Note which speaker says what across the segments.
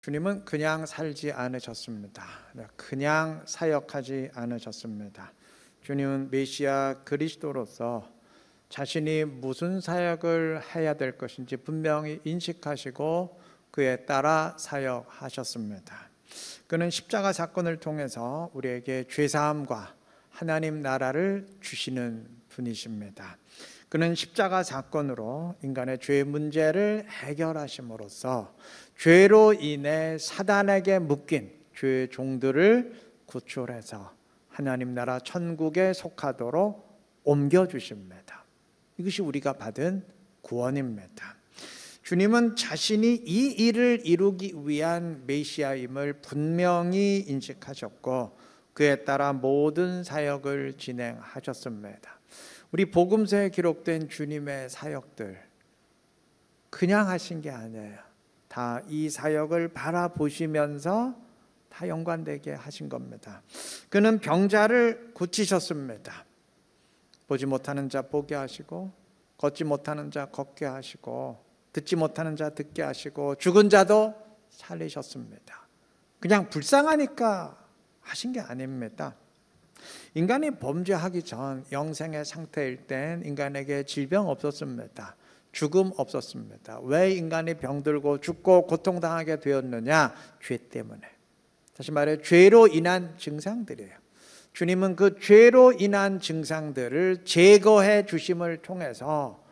Speaker 1: 주님은 그냥 살지 않으셨습니다. 그냥 사역하지 않으셨습니다. 주님은 메시아 그리스도로서 자신이 무슨 사역을 해야 될 것인지 분명히 인식하시고 그에 따라 사역하셨습니다. 그는 십자가 사건을 통해서 우리에게 죄사함과 하나님 나라를 주시는 분이십니다. 그는 십자가 사건으로 인간의 죄 문제를 해결하심으로써 죄로 인해 사단에게 묶인 죄의 종들을 구출해서 하나님 나라 천국에 속하도록 옮겨주십니다. 이것이 우리가 받은 구원입니다. 주님은 자신이 이 일을 이루기 위한 메시아임을 분명히 인식하셨고 그에 따라 모든 사역을 진행하셨습니다. 우리 복음서에 기록된 주님의 사역들 그냥 하신 게 아니에요. 다 이 사역을 바라보시면서 다 연관되게 하신 겁니다. 그는 병자를 고치셨습니다. 보지 못하는 자 보게 하시고, 걷지 못하는 자 걷게 하시고, 듣지 못하는 자 듣게 하시고, 죽은 자도 살리셨습니다. 그냥 불쌍하니까 하신 게 아닙니다. 인간이 범죄하기 전 영생의 상태일 땐 인간에게 질병 없었습니다. 죽음 없었습니다. 왜 인간이 병들고 죽고 고통당하게 되었느냐? 죄 때문에. 다시 말해 죄로 인한 증상들이에요. 주님은 그 죄로 인한 증상들을 제거해 주심을 통해서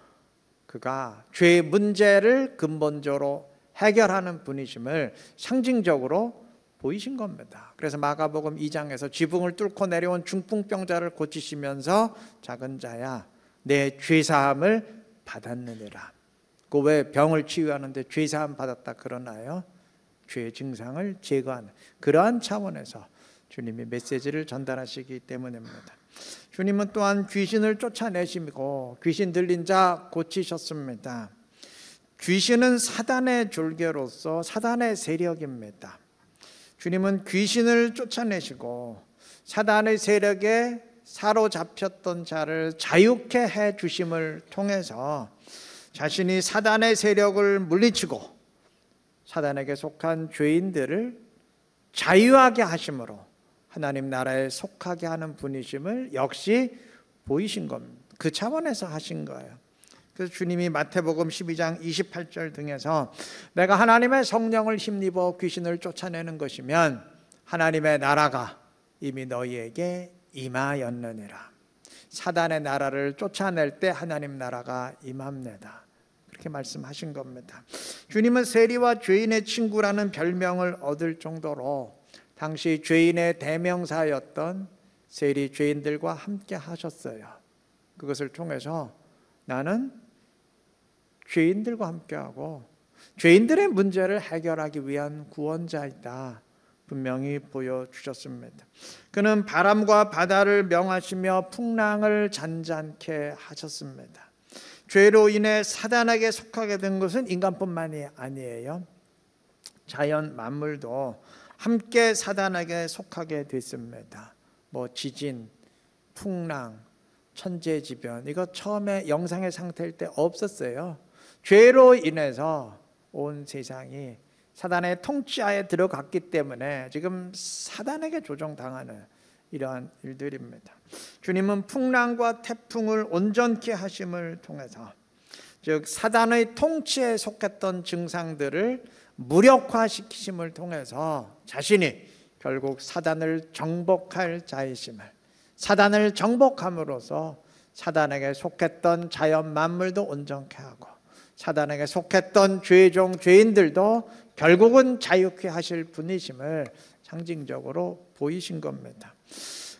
Speaker 1: 그가 죄의 문제를 근본적으로 해결하는 분이심을 상징적으로 보이신 겁니다. 그래서 마가복음 2장에서 지붕을 뚫고 내려온 중풍병자를 고치시면서 작은 자야 내 죄사함을 받았느니라. 그 왜 병을 치유하는데 죄사함 받았다 그러나요? 죄의 증상을 제거하는 그러한 차원에서 주님이 메시지를 전달하시기 때문입니다. 주님은 또한 귀신을 쫓아내시고 귀신 들린 자 고치셨습니다. 귀신은 사단의 졸개로서 사단의 세력입니다. 주님은 귀신을 쫓아내시고 사단의 세력에 사로잡혔던 자를 자유케 해 주심을 통해서 자신이 사단의 세력을 물리치고 사단에게 속한 죄인들을 자유하게 하심으로 하나님 나라에 속하게 하는 분이심을 역시 보이신 겁니다. 그 차원에서 하신 거예요. 그래서 주님이 마태복음 12장 28절 등에서 내가 하나님의 성령을 힘입어 귀신을 쫓아내는 것이면 하나님의 나라가 이미 너희에게 임하였느니라. 사단의 나라를 쫓아낼 때 하나님 나라가 임합니다. 그렇게 말씀하신 겁니다. 주님은 세리와 죄인의 친구라는 별명을 얻을 정도로 당시 죄인의 대명사였던 세리 죄인들과 함께 하셨어요. 그것을 통해서 나는 죄인들과 함께하고 죄인들의 문제를 해결하기 위한 구원자이다 분명히 보여주셨습니다. 그는 바람과 바다를 명하시며 풍랑을 잔잔케 하셨습니다. 죄로 인해 사단에게 속하게 된 것은 인간뿐만이 아니에요. 자연 만물도 함께 사단에게 속하게 됐습니다. 지진, 풍랑, 천재지변 이거 처음에 영상의 상태일 때 없었어요. 죄로 인해서 온 세상이 사단의 통치하에 들어갔기 때문에 지금 사단에게 조종당하는 이러한 일들입니다. 주님은 풍랑과 태풍을 온전케 하심을 통해서 즉 사단의 통치에 속했던 증상들을 무력화시키심을 통해서 자신이 결국 사단을 정복할 자이심을 사단을 정복함으로써 사단에게 속했던 자연 만물도 온전케 하고 사단에게 속했던 죄종 죄인들도 결국은 자유케 하실 분이심을 상징적으로 보이신 겁니다.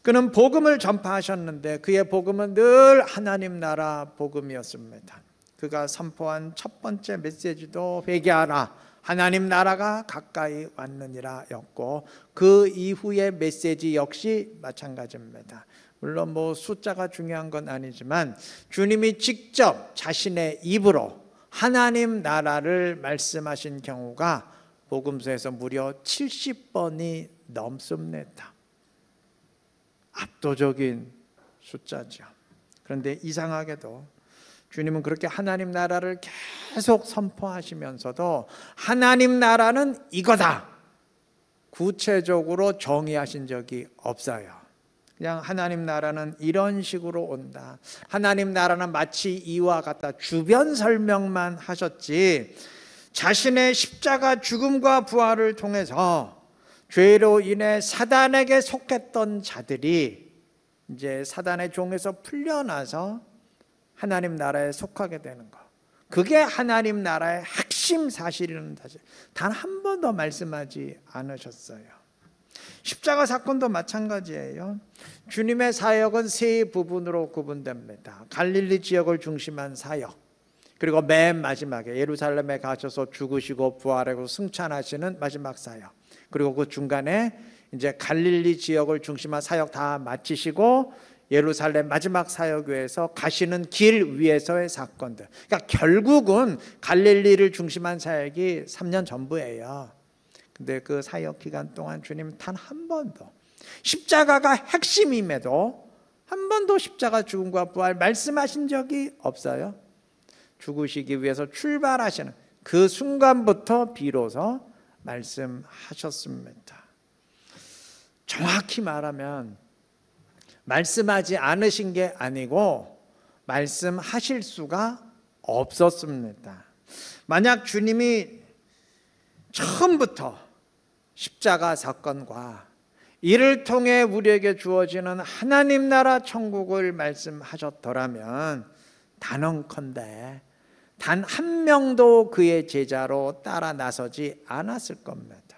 Speaker 1: 그는 복음을 전파하셨는데 그의 복음은 늘 하나님 나라 복음이었습니다. 그가 선포한 첫 번째 메시지도 회개하라 하나님 나라가 가까이 왔느니라 였고 그 이후의 메시지 역시 마찬가지입니다. 물론 숫자가 중요한 건 아니지만 주님이 직접 자신의 입으로 하나님 나라를 말씀하신 경우가 복음서에서 무려 70번이 넘습니다. 압도적인 숫자죠. 그런데 이상하게도 주님은 그렇게 하나님 나라를 계속 선포하시면서도 하나님 나라는 이거다 구체적으로 정의하신 적이 없어요. 그냥 하나님 나라는 이런 식으로 온다, 하나님 나라는 마치 이와 같다, 주변 설명만 하셨지 자신의 십자가 죽음과 부활을 통해서 죄로 인해 사단에게 속했던 자들이 이제 사단의 종에서 풀려나서 하나님 나라에 속하게 되는 것, 그게 하나님 나라의 핵심 사실이라는 사실 단 한 번도 말씀하지 않으셨어요. 십자가 사건도 마찬가지예요. 주님의 사역은 세 부분으로 구분됩니다. 갈릴리 지역을 중심한 사역, 그리고 맨 마지막에 예루살렘에 가셔서 죽으시고 부활하고 승천하시는 마지막 사역, 그리고 그 중간에 이제 갈릴리 지역을 중심한 사역 다 마치시고 예루살렘 마지막 사역에서 가시는 길 위에서의 사건들. 그러니까 결국은 갈릴리를 중심한 사역이 3년 전부예요. 근데 그 사역 기간 동안 주님 단 한 번도, 십자가가 핵심임에도 한 번도 십자가 죽음과 부활 말씀하신 적이 없어요. 죽으시기 위해서 출발하시는 그 순간부터 비로소 말씀하셨습니다. 정확히 말하면 말씀하지 않으신 게 아니고 말씀하실 수가 없었습니다. 만약 주님이 처음부터 십자가 사건과 이를 통해 우리에게 주어지는 하나님 나라 천국을 말씀하셨더라면 단언컨대 단 한 명도 그의 제자로 따라 나서지 않았을 겁니다.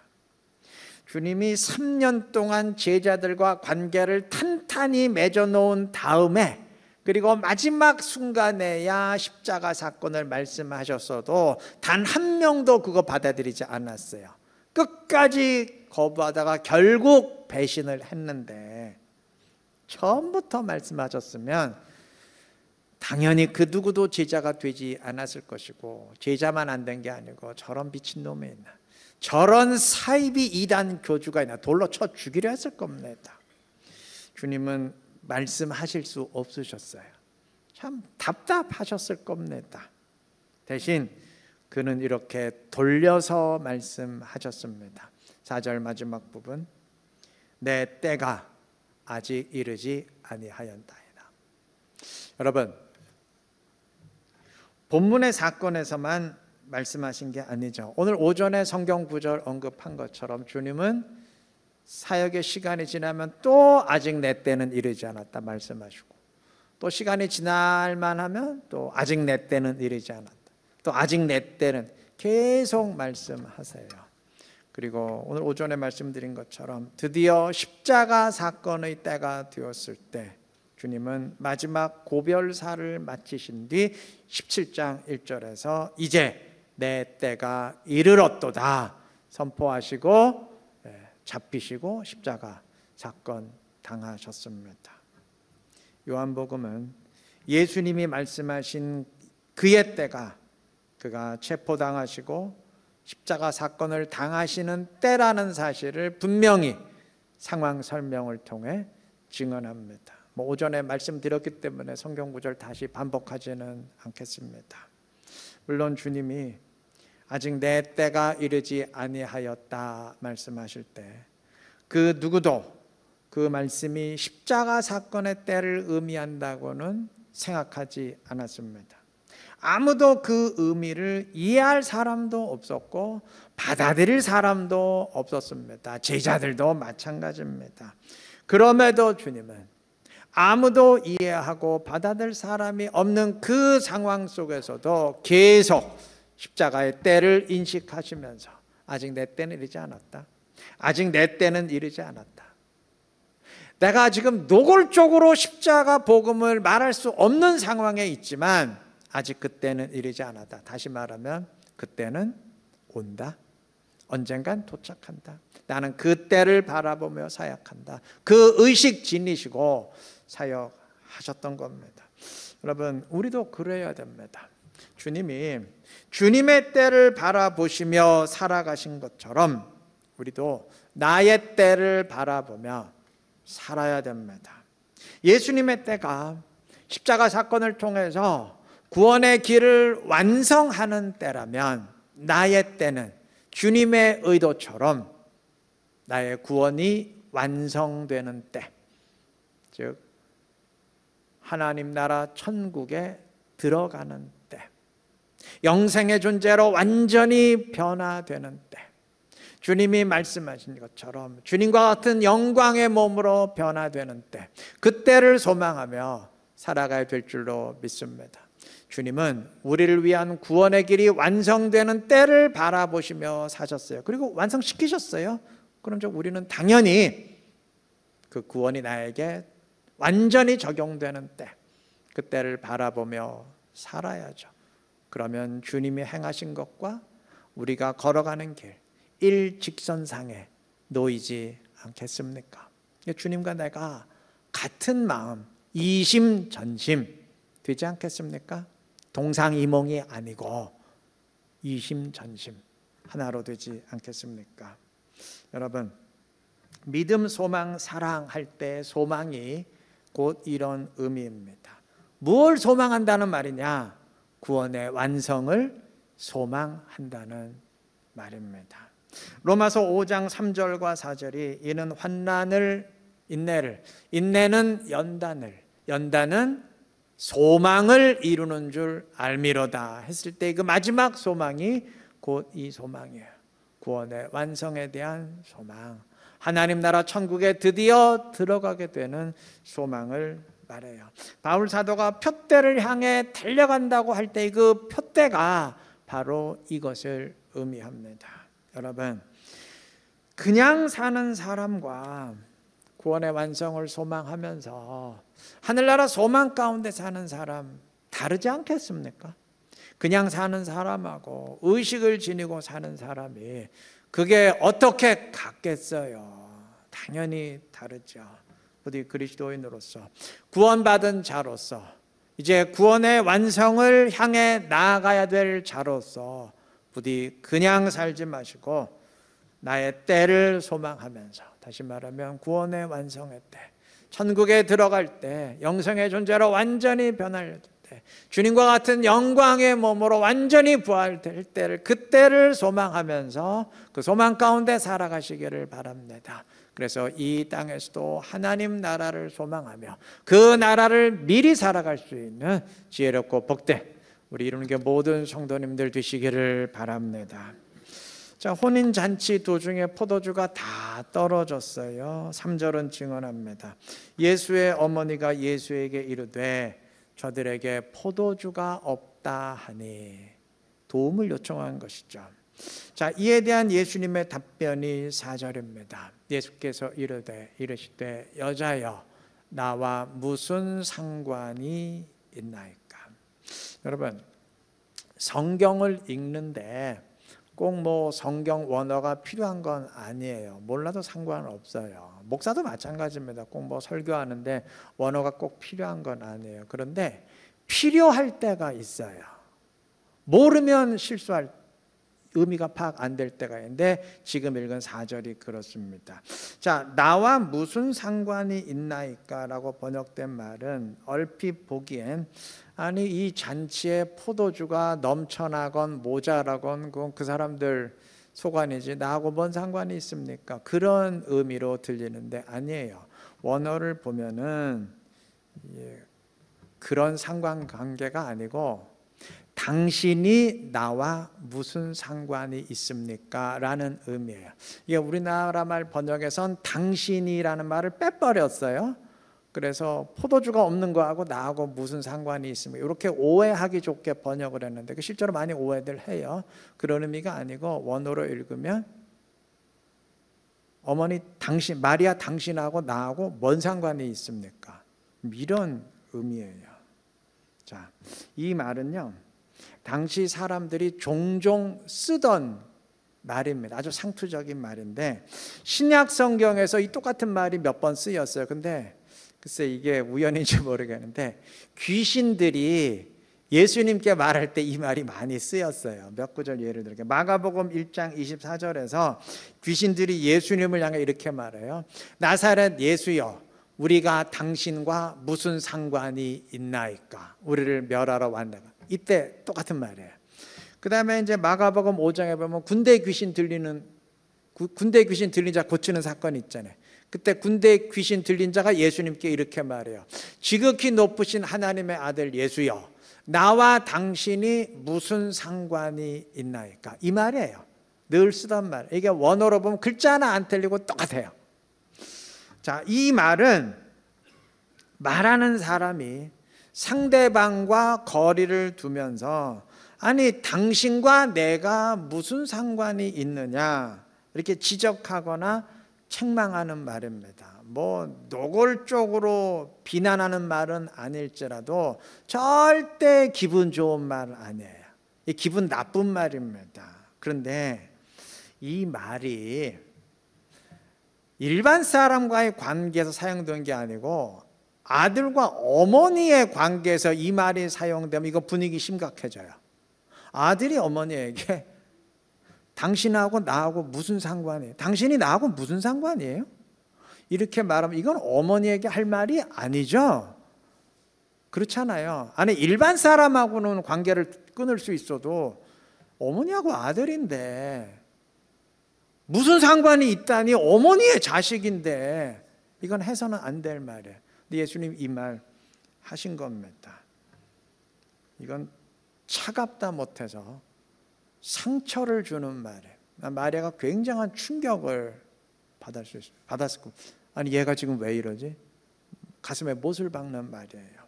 Speaker 1: 주님이 3년 동안 제자들과 관계를 탄탄히 맺어놓은 다음에, 그리고 마지막 순간에야 십자가 사건을 말씀하셨어도 단 한 명도 그거 받아들이지 않았어요. 끝까지 거부하다가 결국 배신을 했는데, 처음부터 말씀하셨으면 당연히 그 누구도 제자가 되지 않았을 것이고, 제자만 안 된 게 아니고 저런 미친놈이 있나, 저런 사이비 이단 교주가 있나 돌로 쳐 죽이려 했을 겁니다. 주님은 말씀하실 수 없으셨어요. 참 답답하셨을 겁니다. 대신 그는 이렇게 돌려서 말씀하셨습니다. 4절 마지막 부분, 내 때가 아직 이르지 아니하였나이다. 여러분, 본문의 사건에서만 말씀하신 게 아니죠. 오늘 오전에 성경 구절 언급한 것처럼 주님은 사역의 시간이 지나면 또 아직 내 때는 이르지 않았다 말씀하시고, 또 시간이 지날 만하면 또 아직 내 때는 이르지 않았다, 또 아직 내 때는, 계속 말씀하세요. 그리고 오늘 오전에 말씀드린 것처럼 드디어 십자가 사건의 때가 되었을 때 주님은 마지막 고별사를 마치신 뒤 17장 1절에서 이제 내 때가 이르렀도다 선포하시고 잡히시고 십자가 사건 당하셨습니다. 요한복음은 예수님이 말씀하신 그의 때가, 그가 체포당하시고 십자가 사건을 당하시는 때라는 사실을 분명히 상황 설명을 통해 증언합니다. 오전에 말씀드렸기 때문에 성경 구절 다시 반복하지는 않겠습니다. 물론 주님이 아직 내 때가 이르지 아니하였다 말씀하실 때 그 누구도 그 말씀이 십자가 사건의 때를 의미한다고는 생각하지 않았습니다. 아무도 그 의미를 이해할 사람도 없었고 받아들일 사람도 없었습니다. 제자들도 마찬가지입니다. 그럼에도 주님은 아무도 이해하고 받아들일 사람이 없는 그 상황 속에서도 계속 십자가의 때를 인식하시면서 아직 내 때는 이르지 않았다, 아직 내 때는 이르지 않았다, 내가 지금 노골적으로 십자가 복음을 말할 수 없는 상황에 있지만 아직 그때는 이르지 않았다. 다시 말하면 그때는 온다, 언젠간 도착한다, 나는 그때를 바라보며 사역한다, 그 의식 지니시고 사역하셨던 겁니다. 여러분, 우리도 그래야 됩니다. 주님이 주님의 때를 바라보시며 살아가신 것처럼 우리도 나의 때를 바라보며 살아야 됩니다. 예수님의 때가 십자가 사건을 통해서 구원의 길을 완성하는 때라면 나의 때는 주님의 의도처럼 나의 구원이 완성되는 때, 즉 하나님 나라 천국에 들어가는 때, 영생의 존재로 완전히 변화되는 때, 주님이 말씀하신 것처럼 주님과 같은 영광의 몸으로 변화되는 때, 그때를 소망하며 살아가야 될 줄로 믿습니다. 주님은 우리를 위한 구원의 길이 완성되는 때를 바라보시며 사셨어요. 그리고 완성시키셨어요. 그럼 우리는 당연히 그 구원이 나에게 완전히 적용되는 때, 그때를 바라보며 살아야죠. 그러면 주님이 행하신 것과 우리가 걸어가는 길 일직선상에 놓이지 않겠습니까? 주님과 내가 같은 마음, 이심전심 되지 않겠습니까? 동상이몽이 아니고 이심전심 하나로 되지 않겠습니까? 여러분, 믿음, 소망, 사랑할 때 소망이 곧 이런 의미입니다. 무엇을 소망한다는 말이냐? 구원의 완성을 소망한다는 말입니다. 로마서 5장 3절과 4절이 이는 환난을 인내를, 인내는 연단을, 연단은 소망을 이루는 줄 알미로다 했을 때 그 마지막 소망이 곧 이 소망이에요. 구원의 완성에 대한 소망, 하나님 나라 천국에 드디어 들어가게 되는 소망을 말해요. 바울 사도가 표대를 향해 달려간다고 할 때 그 표대가 바로 이것을 의미합니다. 여러분, 그냥 사는 사람과 구원의 완성을 소망하면서 하늘나라 소망 가운데 사는 사람 다르지 않겠습니까? 그냥 사는 사람하고 의식을 지니고 사는 사람이 그게 어떻게 같겠어요? 당연히 다르죠. 부디 그리스도인으로서 구원받은 자로서 이제 구원의 완성을 향해 나아가야 될 자로서 부디 그냥 살지 마시고 나의 때를 소망하면서, 다시 말하면 구원의 완성의 때, 천국에 들어갈 때, 영생의 존재로 완전히 변할 때, 주님과 같은 영광의 몸으로 완전히 부활될 때를, 그때를 소망하면서 그 소망 가운데 살아가시기를 바랍니다. 그래서 이 땅에서도 하나님 나라를 소망하며 그 나라를 미리 살아갈 수 있는 지혜롭고 복된 우리 이룬게 모든 성도님들 되시기를 바랍니다. 자, 혼인잔치 도중에 포도주가 다 떨어졌어요. 3절은 증언합니다. 예수의 어머니가 예수에게 이르되 저들에게 포도주가 없다 하니, 도움을 요청한 것이죠. 자, 이에 대한 예수님의 답변이 4절입니다. 예수께서 이르시되 여자여 나와 무슨 상관이 있나이까. 여러분, 성경을 읽는데 꼭 성경 원어가 필요한 건 아니에요. 몰라도 상관없어요. 목사도 마찬가지입니다. 꼭 설교하는데 원어가 꼭 필요한 건 아니에요. 그런데 필요할 때가 있어요. 모르면 실수할 의미가 파악 안 될 때가 있는데 지금 읽은 4절이 그렇습니다. 자, 나와 무슨 상관이 있나이까 라고 번역된 말은 얼핏 보기엔 아니 이 잔치에 포도주가 넘쳐나건 모자라건 그건 그 사람들 소관이지 나하고 뭔 상관이 있습니까? 그런 의미로 들리는데 아니에요. 원어를 보면은 그런 상관관계가 아니고 당신이 나와 무슨 상관이 있습니까? 라는 의미예요. 이게 우리나라 말 번역에선 당신이라는 말을 빼버렸어요. 그래서 포도주가 없는 거하고 나하고 무슨 상관이 있습니까? 이렇게 오해하기 좋게 번역을 했는데 실제로 많이 오해들 해요. 그런 의미가 아니고 원어로 읽으면 어머니 당신, 마리아 당신하고 나하고 뭔 상관이 있습니까? 이런 의미예요. 자, 이 말은요, 당시 사람들이 종종 쓰던 말입니다. 아주 상투적인 말인데 신약 성경에서 이 똑같은 말이 몇 번 쓰였어요. 근데 글쎄 이게 우연인지 모르겠는데 귀신들이 예수님께 말할 때 이 말이 많이 쓰였어요. 몇 구절 예를 들게 마가복음 1장 24절에서 귀신들이 예수님을 향해 이렇게 말해요. 나사렛 예수여 우리가 당신과 무슨 상관이 있나이까? 우리를 멸하러 왔나가. 이때 똑같은 말이에요. 그 다음에 이제 마가복음 5장에 보면 군대 귀신 들린 자 고치는 사건이 있잖아요. 그때 군대 귀신 들린 자가 예수님께 이렇게 말해요. 지극히 높으신 하나님의 아들 예수여, 나와 당신이 무슨 상관이 있나이까? 이 말이에요. 늘 쓰던 말. 이게 원어로 보면 글자 하나 안 틀리고 똑같아요. 자, 이 말은 말하는 사람이 상대방과 거리를 두면서 아니 당신과 내가 무슨 상관이 있느냐 이렇게 지적하거나 책망하는 말입니다. 뭐 노골적으로 비난하는 말은 아닐지라도 절대 기분 좋은 말 아니에요. 이 기분 나쁜 말입니다. 그런데 이 말이 일반 사람과의 관계에서 사용된 게 아니고 아들과 어머니의 관계에서 이 말이 사용되면 이거 분위기 심각해져요. 아들이 어머니에게 당신하고 나하고 무슨 상관이에요? 당신이 나하고 무슨 상관이에요? 이렇게 말하면 이건 어머니에게 할 말이 아니죠. 그렇잖아요. 아니 일반 사람하고는 관계를 끊을 수 있어도 어머니하고 아들인데 무슨 상관이 있다니, 어머니의 자식인데 이건 해서는 안 될 말이에요. 근데 예수님 이 말 하신 겁니다. 이건 차갑다 못해서 상처를 주는 말이에요. 마리아가 굉장한 충격을 받았을 거예요. 아니 얘가 지금 왜 이러지? 가슴에 못을 박는 말이에요.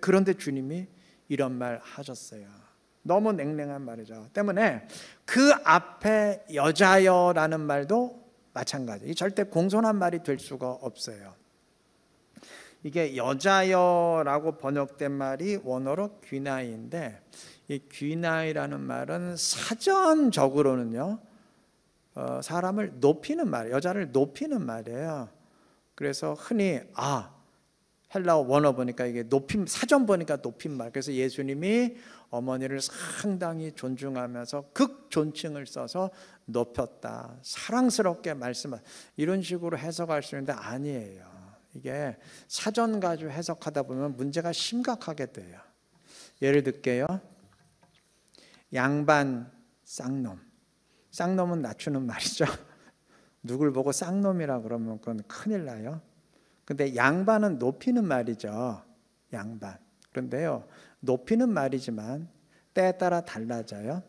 Speaker 1: 그런데 주님이 이런 말 하셨어요. 너무 냉랭한 말이죠. 때문에 그 앞에 여자여라는 말도 마찬가지. 절대 공손한 말이 될 수가 없어요. 이게 여자여라고 번역된 말이 원어로 귀나이인데, 이 귀나이라는 말은 사전적으로는요 사람을 높이는 말, 여자를 높이는 말이에요. 그래서 흔히 헬라어 원어 보니까 이게 높임, 사전 보니까 높임 말. 그래서 예수님이 어머니를 상당히 존중하면서 극존칭을 써서 높였다, 사랑스럽게 말씀하, 이런 식으로 해석할 수 있는데 아니에요. 이게 사전 가지고 해석하다 보면 문제가 심각하게 돼요. 예를 들게요. 양반 쌍놈. 쌍놈은 낮추는 말이죠. 누굴 보고 쌍놈이라 그러면 그건 큰일 나요. 근데 양반은 높이는 말이죠. 양반. 그런데요, 높이는 말이지만 때에 따라 달라져요.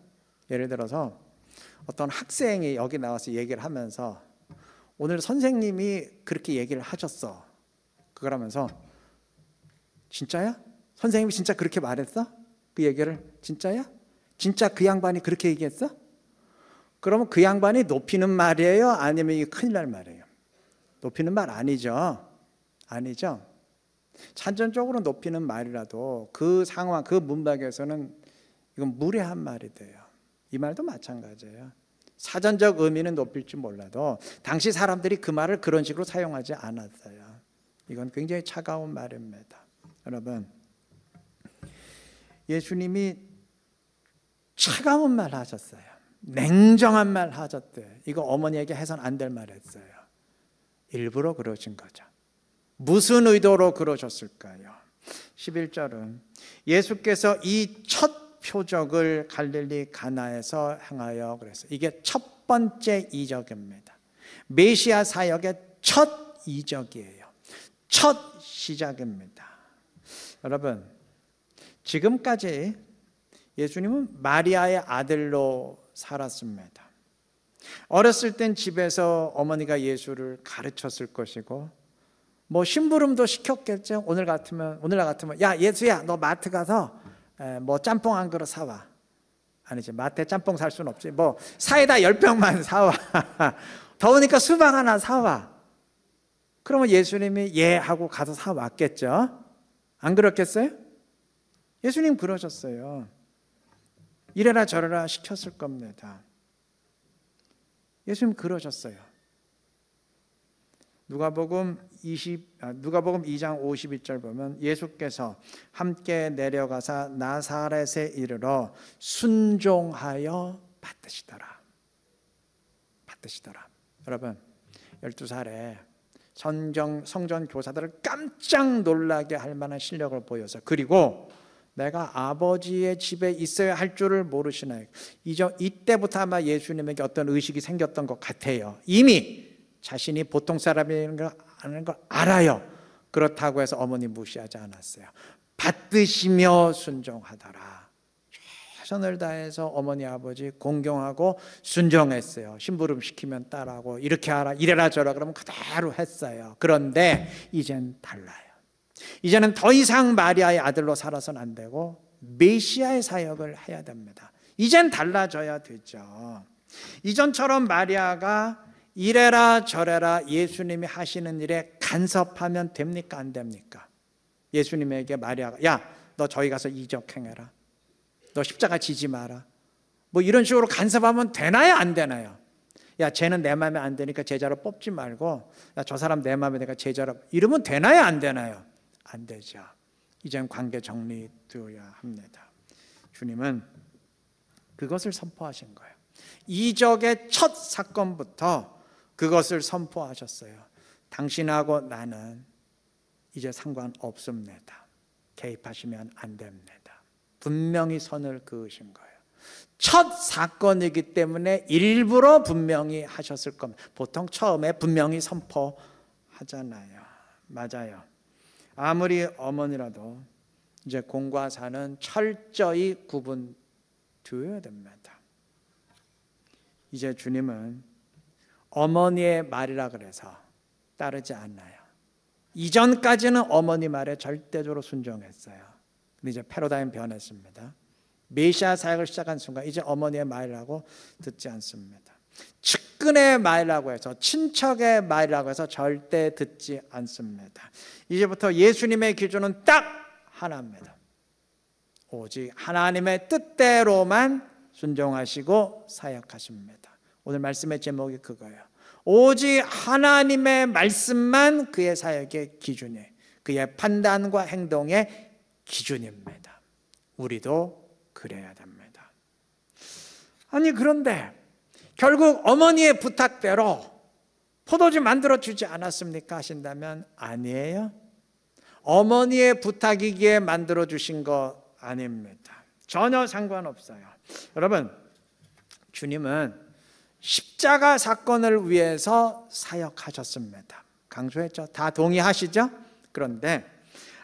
Speaker 1: 예를 들어서 어떤 학생이 여기 나와서 얘기를 하면서 오늘 선생님이 그렇게 얘기를 하셨어. 그걸 하면서 진짜야? 선생님이 진짜 그렇게 말했어? 그 얘기를 진짜야? 진짜 그 양반이 그렇게 얘기했어? 그러면 그 양반이 높이는 말이에요? 아니면 이게 큰일 날 말이에요? 높이는 말 아니죠. 아니죠. 찬전적으로 높이는 말이라도 그 상황, 그 문맥에서는 이건 무례한 말이 돼요. 이 말도 마찬가지예요. 사전적 의미는 높일지 몰라도 당시 사람들이 그 말을 그런 식으로 사용하지 않았어요. 이건 굉장히 차가운 말입니다. 여러분, 예수님이 차가운 말 하셨어요. 냉정한 말 하셨대요. 이거 어머니에게 해서는 안 될 말 했어요. 일부러 그러신 거죠. 무슨 의도로 그러셨을까요? 11절은 예수께서 이 첫 표적을 갈릴리 가나에서 행하여 그래서 이게 첫 번째 이적입니다. 메시아 사역의 첫 이적이에요. 첫 시작입니다. 여러분, 지금까지 예수님은 마리아의 아들로 살았습니다. 어렸을 땐 집에서 어머니가 예수를 가르쳤을 것이고 뭐 심부름도 시켰겠죠. 오늘 같으면 야 예수야, 너 마트 가서 뭐 짬뽕 한 그릇 사와. 아니지, 마트에 짬뽕 살 수는 없지. 뭐 사이다 10병만 사와. 더우니까 수박 하나 사와. 그러면 예수님이 예 하고 가서 사왔겠죠. 안 그렇겠어요? 예수님 그러셨어요. 이래라 저래라 시켰을 겁니다. 예수님 그러셨어요. 누가복음 2장 51절 보면 예수께서 함께 내려가사 나사렛에 이르러 순종하여 받으시더라. 여러분, 12살에 성전 교사들을 깜짝 놀라게 할 만한 실력을 보여서, 그리고 내가 아버지의 집에 있어야 할 줄을 모르시나요? 이때부터 아마 예수님에게 어떤 의식이 생겼던 것 같아요. 이미 자신이 보통 사람이라는 걸 알아요. 그렇다고 해서 어머니 무시하지 않았어요. 받드시며 순종하더라. 최선을 다해서 어머니 아버지 공경하고 순종했어요. 심부름 시키면 따라하고 이렇게 하라 이래라 저래라 그러면 그대로 했어요. 그런데 이젠 달라요. 이제는 더 이상 마리아의 아들로 살아서는 안 되고 메시아의 사역을 해야 됩니다. 이젠 달라져야 되죠. 이전처럼 마리아가 이래라 저래라 예수님이 하시는 일에 간섭하면 됩니까 안 됩니까? 예수님에게 마리아가 야, 너 저기 가서 이적행해라. 너 십자가 지지 마라. 뭐 이런 식으로 간섭하면 되나요 안 되나요? 야, 쟤는 내 마음에 안 되니까 제자로 뽑지 말고 야, 저 사람 내 마음에 내가 제자로 이러면 되나요 안 되나요? 안 되죠. 이젠 관계 정리되어야 합니다. 주님은 그것을 선포하신 거예요. 이적의 첫 사건부터 그것을 선포하셨어요. 당신하고 나는 이제 상관없습니다. 개입하시면 안 됩니다. 분명히 선을 그으신 거예요. 첫 사건이기 때문에 일부러 분명히 하셨을 겁니다. 보통 처음에 분명히 선포하잖아요. 맞아요. 아무리 어머니라도 이제 공과 사는 철저히 구분되어야 됩니다. 이제 주님은 어머니의 말이라 그래서 따르지 않아요. 이전까지는 어머니 말에 절대적으로 순종했어요. 근데 이제 패러다임 변했습니다. 메시아 사역을 시작한 순간 이제 어머니의 말이라고 듣지 않습니다. 측근의 말이라고 해서 친척의 말이라고 해서 절대 듣지 않습니다. 이제부터 예수님의 기준은 딱 하나입니다. 오직 하나님의 뜻대로만 순종하시고 사역하십니다. 오늘 말씀의 제목이 그거예요. 오직 하나님의 말씀만 그의 사역의 기준이에요. 그의 판단과 행동의 기준입니다. 우리도 그래야 됩니다. 아니 그런데 결국 어머니의 부탁대로 포도주 만들어주지 않았습니까? 하신다면 아니에요. 어머니의 부탁이기에 만들어주신 거 아닙니다. 전혀 상관없어요. 여러분, 주님은 십자가 사건을 위해서 사역하셨습니다. 강조했죠. 다 동의하시죠? 그런데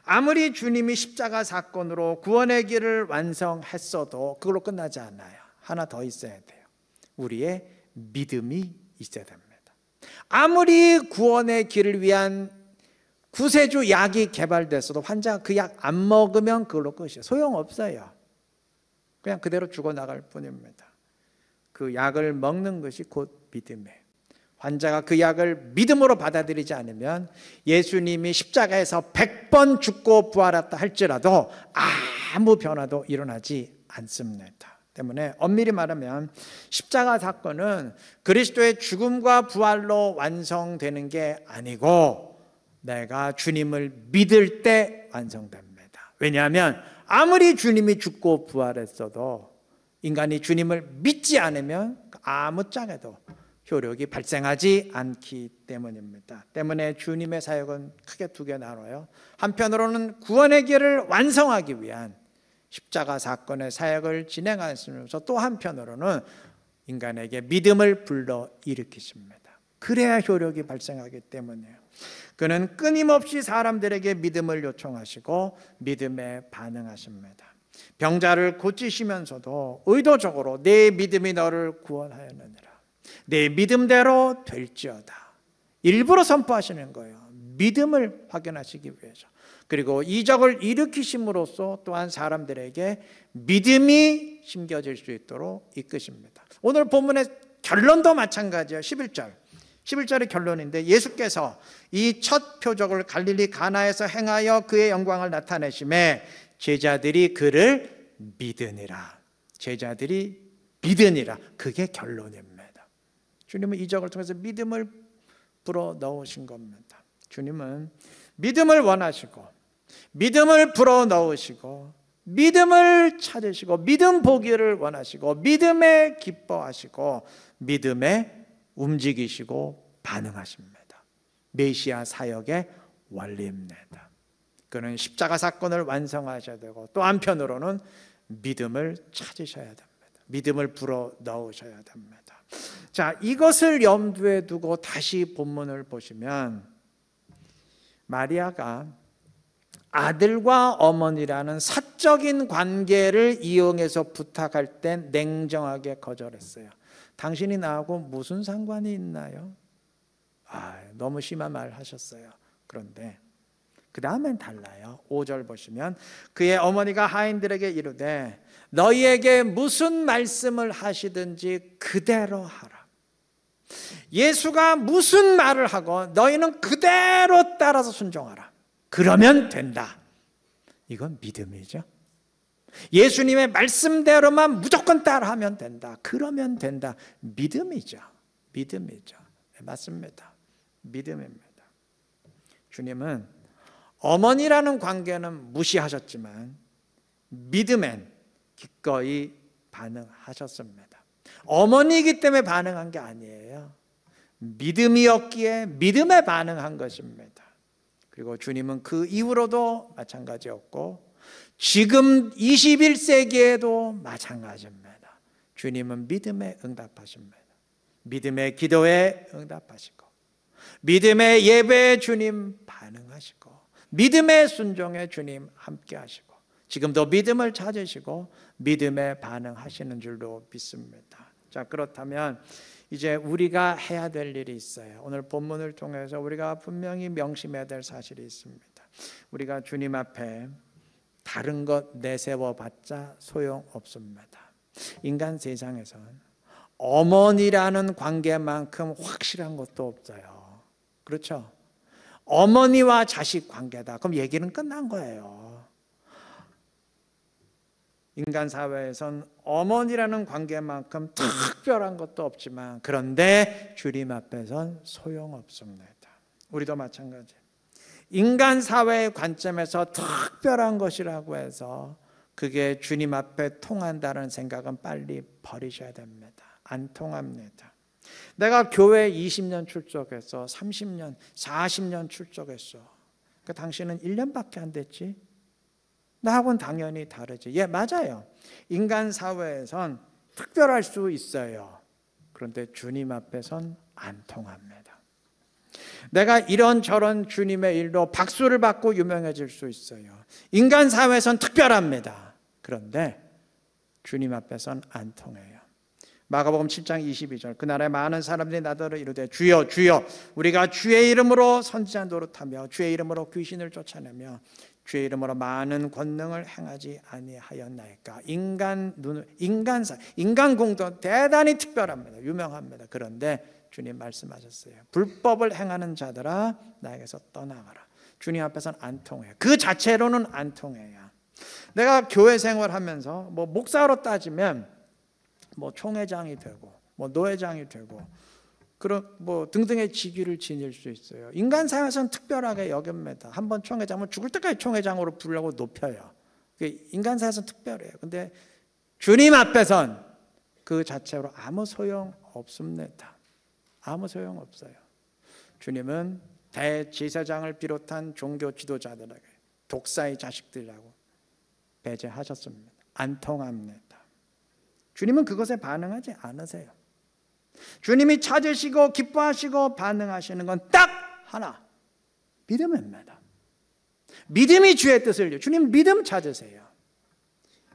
Speaker 1: 아무리 주님이 십자가 사건으로 구원의 길을 완성했어도 그걸로 끝나지 않아요. 하나 더 있어야 돼요. 우리의 믿음이 있어야 됩니다. 아무리 구원의 길을 위한 구세주 약이 개발됐어도 환자가 그 약 안 먹으면 그걸로 끝이에요. 소용없어요. 그냥 그대로 죽어나갈 뿐입니다. 그 약을 먹는 것이 곧 믿음이에요. 환자가 그 약을 믿음으로 받아들이지 않으면 예수님이 십자가에서 100번 죽고 부활했다 할지라도 아무 변화도 일어나지 않습니다. 때문에 엄밀히 말하면 십자가 사건은 그리스도의 죽음과 부활로 완성되는 게 아니고 내가 주님을 믿을 때 완성됩니다. 왜냐하면 아무리 주님이 죽고 부활했어도 인간이 주님을 믿지 않으면 아무짝에도 효력이 발생하지 않기 때문입니다. 때문에 주님의 사역은 크게 두 개 나눠요. 한편으로는 구원의 길을 완성하기 위한 십자가 사건의 사역을 진행하시면서 또 한편으로는 인간에게 믿음을 불러일으키십니다. 그래야 효력이 발생하기 때문이에요. 그는 끊임없이 사람들에게 믿음을 요청하시고 믿음에 반응하십니다. 병자를 고치시면서도 의도적으로 내 믿음이 너를 구원하였느니라. 내 믿음대로 될지어다. 일부러 선포하시는 거예요. 믿음을 확인하시기 위해서. 그리고 이적을 일으키심으로써 또한 사람들에게 믿음이 심겨질 수 있도록 이끄십니다. 오늘 본문의 결론도 마찬가지예요. 11절의 결론인데 예수께서 이 첫 표적을 갈릴리 가나에서 행하여 그의 영광을 나타내심에 제자들이 그를 믿으니라. 제자들이 믿으니라. 그게 결론입니다. 주님은 이적을 통해서 믿음을 불어넣으신 겁니다. 주님은 믿음을 원하시고 믿음을 불어넣으시고 믿음을 찾으시고 믿음 보기를 원하시고 믿음에 기뻐하시고 믿음에 움직이시고 반응하십니다. 메시아 사역의 원리입니다. 그는 십자가 사건을 완성하셔야 되고 또 한편으로는 믿음을 찾으셔야 됩니다. 믿음을 불어 넣으셔야 됩니다. 자, 이것을 염두에 두고 다시 본문을 보시면 마리아가 아들과 어머니라는 사적인 관계를 이용해서 부탁할 땐 냉정하게 거절했어요. 당신이 나하고 무슨 상관이 있나요? 너무 심한 말 하셨어요. 그런데 그 다음엔 달라요. 5절 보시면 그의 어머니가 하인들에게 이르되 너희에게 무슨 말씀을 하시든지 그대로 하라. 예수가 무슨 말을 하고 너희는 그대로 따라서 순종하라. 그러면 된다. 이건 믿음이죠. 예수님의 말씀대로만 무조건 따라하면 된다. 그러면 된다. 믿음이죠. 믿음이죠. 네, 맞습니다. 믿음입니다. 주님은 어머니라는 관계는 무시하셨지만 믿음엔 기꺼이 반응하셨습니다. 어머니이기 때문에 반응한 게 아니에요. 믿음이었기에 믿음에 반응한 것입니다. 그리고 주님은 그 이후로도 마찬가지였고 지금 21세기에도 마찬가지입니다. 주님은 믿음에 응답하십니다. 믿음의 기도에 응답하시고 믿음의 예배에 주님 반응하시고 믿음의 순종에 주님 함께 하시고 지금도 믿음을 찾으시고 믿음에 반응하시는 줄로 믿습니다. 자, 그렇다면 이제 우리가 해야 될 일이 있어요. 오늘 본문을 통해서 우리가 분명히 명심해야 될 사실이 있습니다. 우리가 주님 앞에 다른 것 내세워 봤자 소용없습니다. 인간 세상에선 어머니라는 관계만큼 확실한 것도 없어요. 그렇죠? 어머니와 자식 관계다. 그럼 얘기는 끝난 거예요. 인간 사회에선 어머니라는 관계만큼 특별한 것도 없지만 그런데 주님 앞에선 소용없습니다. 우리도 마찬가지. 인간 사회의 관점에서 특별한 것이라고 해서 그게 주님 앞에 통한다는 생각은 빨리 버리셔야 됩니다. 안 통합니다. 내가 교회 20년 출석했어. 30년, 40년 출석했어. 그 당신은 1년밖에 안 됐지? 나하고는 당연히 다르지. 예, 맞아요. 인간 사회에선 특별할 수 있어요. 그런데 주님 앞에선 안 통합니다. 내가 이런저런 주님의 일로 박수를 받고 유명해질 수 있어요. 인간 사회에선 특별합니다. 그런데 주님 앞에선 안 통해요. 마가복음 7장 22절 그날에 많은 사람들이 나더러 이르되 주여 주여 우리가 주의 이름으로 선지자 노릇하며 주의 이름으로 귀신을 쫓아내며 주의 이름으로 많은 권능을 행하지 아니하였나이까. 인간 공도 대단히 특별합니다. 유명합니다. 그런데 주님 말씀하셨어요. 불법을 행하는 자들아 나에게서 떠나가라. 주님 앞에서는 안 통해요. 그 자체로는 안 통해요. 내가 교회 생활하면서 목사로 따지면 총회장이 되고 노회장이 되고 그런 등등의 직위를 지닐 수 있어요. 인간 사회에서는 특별하게 여깁니다. 한번 총회장은 죽을 때까지 총회장으로 부르려고 높여요. 인간 사회에서는 특별해요. 근데 주님 앞에선 그 자체로 아무 소용 없습니다. 아무 소용 없어요. 주님은 대제사장을 비롯한 종교 지도자들에게 독사의 자식들이라고 배제하셨습니다. 안 통합니다. 주님은 그것에 반응하지 않으세요. 주님이 찾으시고 기뻐하시고 반응하시는 건 딱 하나, 믿음입니다. 믿음이 주의 뜻을 주님 믿음 찾으세요.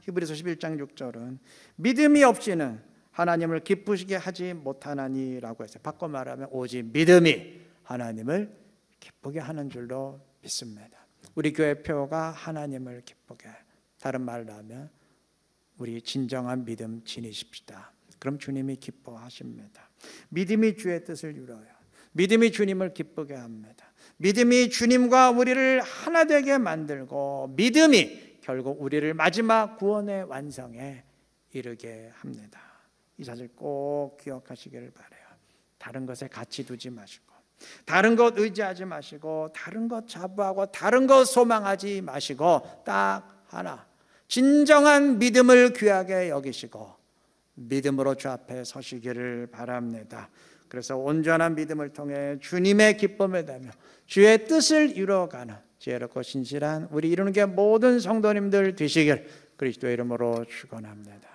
Speaker 1: 히브리서 11장 6절은 믿음이 없이는 하나님을 기쁘시게 하지 못하나니라고 했어요. 바꿔 말하면 오직 믿음이 하나님을 기쁘게 하는 줄로 믿습니다. 우리 교회 표가 하나님을 기쁘게, 다른 말로 하면 우리 진정한 믿음 지니십시다. 그럼 주님이 기뻐하십니다. 믿음이 주의 뜻을 이루어요. 믿음이 주님을 기쁘게 합니다. 믿음이 주님과 우리를 하나 되게 만들고 믿음이 결국 우리를 마지막 구원의 완성에 이르게 합니다. 이 사실 꼭 기억하시기를 바라요. 다른 것에 가치 두지 마시고 다른 것 의지하지 마시고 다른 것 자부하고 다른 것 소망하지 마시고 딱 하나, 진정한 믿음을 귀하게 여기시고 믿음으로 주 앞에 서시기를 바랍니다. 그래서 온전한 믿음을 통해 주님의 기쁨을 다며 주의 뜻을 이루어가는 지혜롭고 신실한 우리 이루는 게 모든 성도님들 되시길 그리스도의 이름으로 축원합니다.